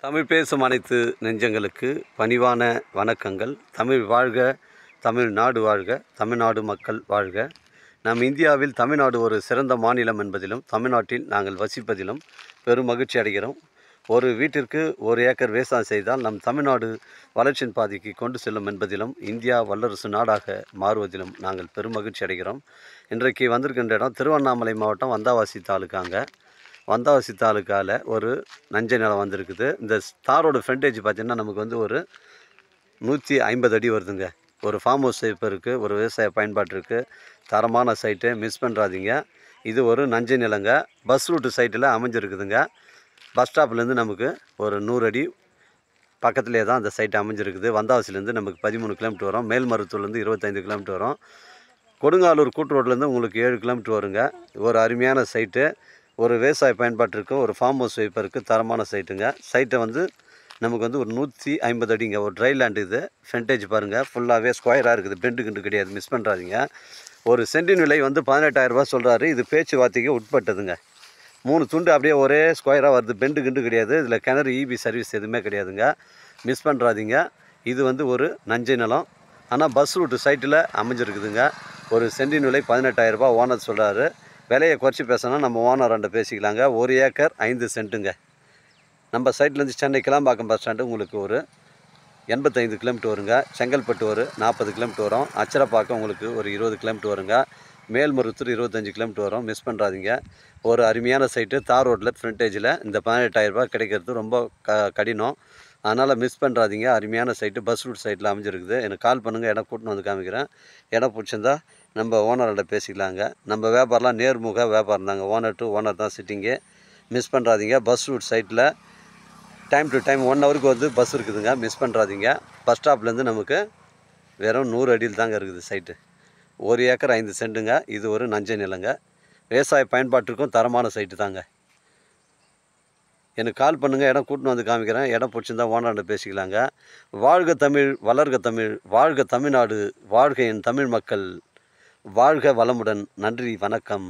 தமிழ் பேசும் அனைத்து நெஞ்சங்களுக்கு பணிவான வணக்கங்கள். தமிழ் வாழ்க, தமிழ்நாடு வாழ்க, தமிழ்நாடு மக்கள் வாழ்க. நம் இந்தியாவில் தமிழ்நாடு ஒரு சிறந்த மாநிலம் என்பதிலும் தமிழ்நாட்டில் நாங்கள் வசிப்பதிலும் பெரும் மகிழ்ச்சி அடைகிறோம். ஒரு வீட்டிற்கு 1 ஏக்கர் விவசாயம் செய்தால் நம் தமிழ்நாடு வளர்ச்சியின் பாதைக்கு கொண்டு செல்லும் என்பதிலும் இந்தியா வல்லரசு நாடாக மாறுவதிலும் நாங்கள் பெரும் மகிழ்ச்சி அடைகிறோம். இன்றைக்கு வந்திருக்கின்ற இடம் திருவண்ணாமலை மாவட்டம் வந்தாவாசி தாலுக்காங்க. வந்தாவாசி தாலுக்காவில் ஒரு நஞ்சை நிலம் வந்திருக்குது. இந்த தாரோட ஃப்ரண்டேஜ் பார்த்திங்கன்னா நமக்கு வந்து ஒரு 150 அடி வருதுங்க. ஒரு ஃபார்ம் ஹவுஸ் டைப் இருக்குது, ஒரு விவசாய பயன்பாட்டு இருக்குது. தரமான சைட்டு, மிஸ் பண்ணுறாதீங்க. இது ஒரு நஞ்சை நிலங்க. பஸ் ரூட்டு சைட்டில் அமைஞ்சிருக்குதுங்க. பஸ் ஸ்டாப்லேருந்து நமக்கு ஒரு 100 அடி பக்கத்துலேயே தான் அந்த சைட்டு அமைஞ்சிருக்குது. வந்தாவாசிலேருந்து நமக்கு 13 கிலோமீட்டர் வரும். மேல்மருத்தூர்லேருந்து 25 கிலோமீட்டர் வரும். கொடுங்காலூர் கூட்டு ரோட்லேருந்து உங்களுக்கு 7 கிலோமீட்டர் வருங்க. ஒரு அருமையான சைட்டு, ஒரு விவசாய பயன்பாட்டிற்கு, ஒரு ஃபார்ம் ஹவுஸ் வைப்பருக்கு தரமான சைட்டுங்க. சைட்டை வந்து நமக்கு வந்து ஒரு 150 அடிங்க. ஒரு ட்ரை லேண்டு இது. ஃப்ரண்டேஜ் பாருங்கள், ஃபுல்லாகவே ஸ்கொயராக இருக்குது, பெண்டு கிண்டு கிடையாது, மிஸ் பண்ணுறாதீங்க. ஒரு சென்டின் விலை வந்து 18,000 ரூபா சொல்கிறாரு. இது பேச்சுவார்த்தைக்கு உட்பட்டதுங்க. 3 துண்டு அப்படியே ஒரே ஸ்கொயராக வருது, பெண்டு கிண்டு கிடையாது. இதில் கிணறு இபி சர்வீஸ் எதுவுமே கிடையாதுங்க, மிஸ் பண்ணுறாதீங்க. இது வந்து ஒரு நஞ்சை நிலம், ஆனால் பஸ் ரூட்டு சைட்டில் அமைஞ்சிருக்குதுங்க. ஒரு சென்டின் விலை 18,000 ரூபா ஓனர் சொல்கிறாரு. விலையை குறைச்சி பேசணும், நம்ம ஓனர்கிட்ட பேசிக்கலாங்க. 1 ஏக்கர் 5 சென்ட்டுங்க. நம்ம சைட்லேருந்து சென்னை கிளாம்பாக்கம் பஸ் ஸ்டாண்டு உங்களுக்கு ஒரு 85 கிலோமீட்டர் வருங்க. செங்கல்பட்டு ஒரு 40 கிலோமீட்டர் வரும். அச்சரப்பாக்கம் உங்களுக்கு ஒரு 20 கிலோமீட்டர் வருங்க. மேல்மருத்தூர் 25 கிலோமீட்டர் வரும், மிஸ் பண்ணுறாதீங்க. ஒரு அருமையான சைட்டு, தார் ரோட்டில் ஃப்ரண்டேஜில். இந்த 18,000 ரூபா கிடைக்கிறது ரொம்ப கடினம், அதனால் மிஸ் பண்ணுறாதீங்க. அருமையான சைட்டு, பஸ் ரூட் சைட்டில் அமைஞ்சிருக்குது. எனக்கு கால் பண்ணுங்கள், இடம் கூட்டின்னு வந்து காமிக்கிறேன். இடம் பிடிச்சிருந்தா நம்ம ஓனர்கிட்ட பேசிக்கலாங்க. நம்ம வியாபாரம்லாம் நேர்முக வியாபாரம் தாங்க. ஓனர் டு ஓனர் தான் சிட்டிங்கு, மிஸ் பண்ணுறாதீங்க. பஸ் ரூட் சைட்டில் டைம் டு டைம் 1 ஹவருக்கு வந்து பஸ் இருக்குதுங்க, மிஸ் பண்ணுறாதீங்க. பஸ் ஸ்டாப்லேருந்து நமக்கு வெறும் 100 அடியில் தாங்க இருக்குது சைட்டு. 1 ஏக்கர் 5 சென்ட்டுங்க. இது ஒரு நஞ்சை நிலங்க. விவசாய பயன்பாட்டிற்கும் தரமான சைட்டு தாங்க. எனக்கு கால் பண்ணுங்கள், இடம் கூட்டின்னு வந்து காமிக்கிறேன். இடம் பிடிச்சிருந்தா ஓனர்கிட்ட பேசிக்கலாங்க. வாழ்க தமிழ், வளர்க தமிழ், வாழ்க தமிழ்நாடு, வாழ்க என் தமிழ் மக்கள், வாழ்க வளமுடன். நன்றி, வணக்கம்.